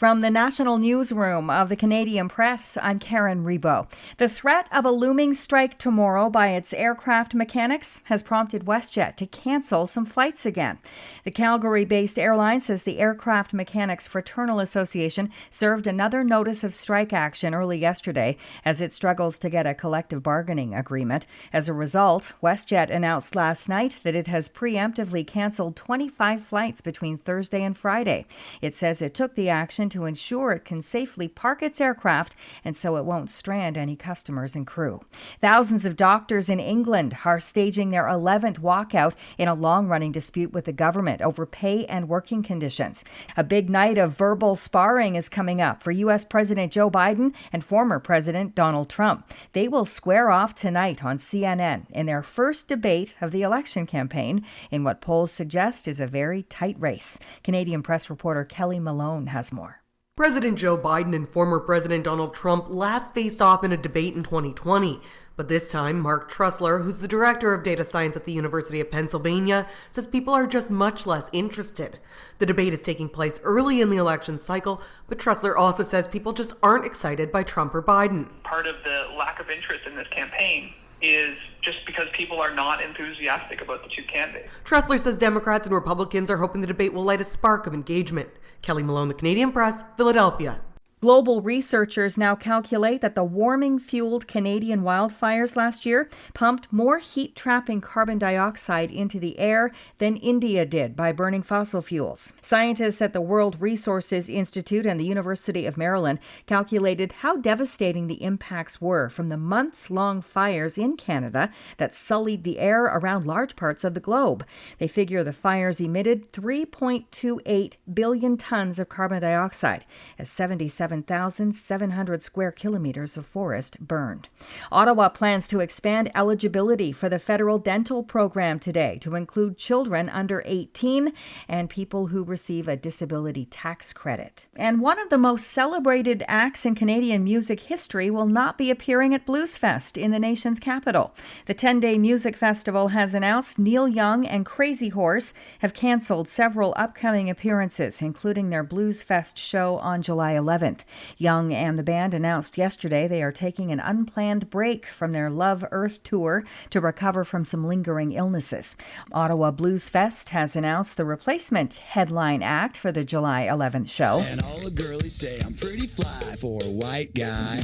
From the National Newsroom of the Canadian Press, I'm Karen Rebo. The threat of a looming strike tomorrow by its aircraft mechanics has prompted WestJet to cancel some flights again. The Calgary-based airline says the Aircraft Mechanics Fraternal Association served another notice of strike action early yesterday as it struggles to get a collective bargaining agreement. As a result, WestJet announced last night that it has preemptively canceled 25 flights between Thursday and Friday. It says it took the action to ensure it can safely park its aircraft and so it won't strand any customers and crew. Thousands of doctors in England are staging their 11th walkout in a long-running dispute with the government over pay and working conditions. A big night of verbal sparring is coming up for U.S. President Joe Biden and former President Donald Trump. They will square off tonight on CNN in their first debate of the election campaign in what polls suggest is a very tight race. Canadian Press reporter Kelly Malone has more. President Joe Biden and former President Donald Trump last faced off in a debate in 2020. But this time, Mark Trussler, who's the director of data science at the University of Pennsylvania, says people are just much less interested. The debate is taking place early in the election cycle, but Trussler also says people just aren't excited by Trump or Biden. Part of the lack of interest in this campaign is just because people are not enthusiastic about the two candidates. Trussler says Democrats and Republicans are hoping the debate will light a spark of engagement. Kelly Malone, The Canadian Press, Philadelphia. Global researchers now calculate that the warming-fueled Canadian wildfires last year pumped more heat-trapping carbon dioxide into the air than India did by burning fossil fuels. Scientists at the World Resources Institute and the University of Maryland calculated how devastating the impacts were from the months-long fires in Canada that sullied the air around large parts of the globe. They figure the fires emitted 3.28 billion tons of carbon dioxide as 77,700 square kilometers of forest burned. Ottawa plans to expand eligibility for the federal dental program today to include children under 18 and people who receive a disability tax credit. And one of the most celebrated acts in Canadian music history will not be appearing at Blues Fest in the nation's capital. The 10-day music festival has announced Neil Young and Crazy Horse have canceled several upcoming appearances, including their Blues Fest show on July 11th. Young and the band announced yesterday they are taking an unplanned break from their Love Earth tour to recover from some lingering illnesses. Ottawa Blues Fest has announced the replacement headline act for the July 11th show. And all the girlies say I'm pretty fly for a white guy.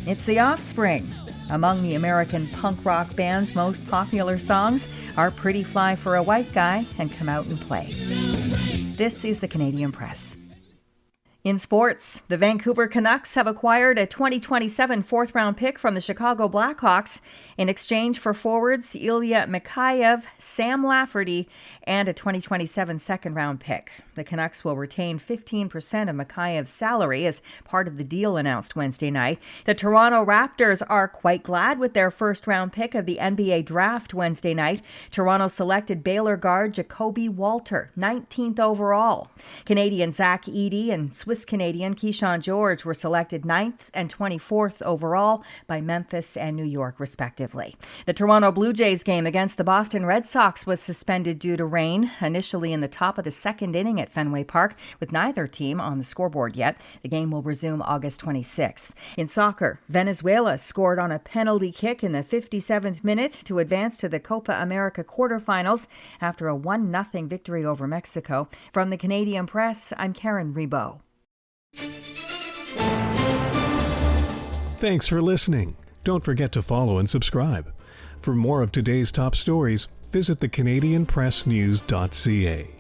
It's The Offspring. Among the American punk rock band's most popular songs are Pretty Fly for a White Guy and Come Out and Play. This is the Canadian Press. In sports, the Vancouver Canucks have acquired a 2027 fourth-round pick from the Chicago Blackhawks in exchange for forwards Ilya Mikheyev, Sam Lafferty, and a 2027 second-round pick. The Canucks will retain 15% of Mikheyev's salary as part of the deal announced Wednesday night. The Toronto Raptors are quite glad with their first-round pick of the NBA draft Wednesday night. Toronto selected Baylor guard Jacoby Walter, 19th overall. Canadian Zach Edey and Swiss-Canadian Keyshawn George were selected 9th and 24th overall by Memphis and New York, respectively. The Toronto Blue Jays game against the Boston Red Sox was suspended due to rain, initially in the top of the second inning at Fenway Park, with neither team on the scoreboard yet. The game will resume August 26th. In soccer, Venezuela scored on a penalty kick in the 57th minute to advance to the Copa America quarterfinals after a 1-0 victory over Mexico. From the Canadian Press, I'm Karen Rebo. Thanks for listening. Don't forget to follow and subscribe. For more of today's top stories, visit thecanadianpressnews.ca.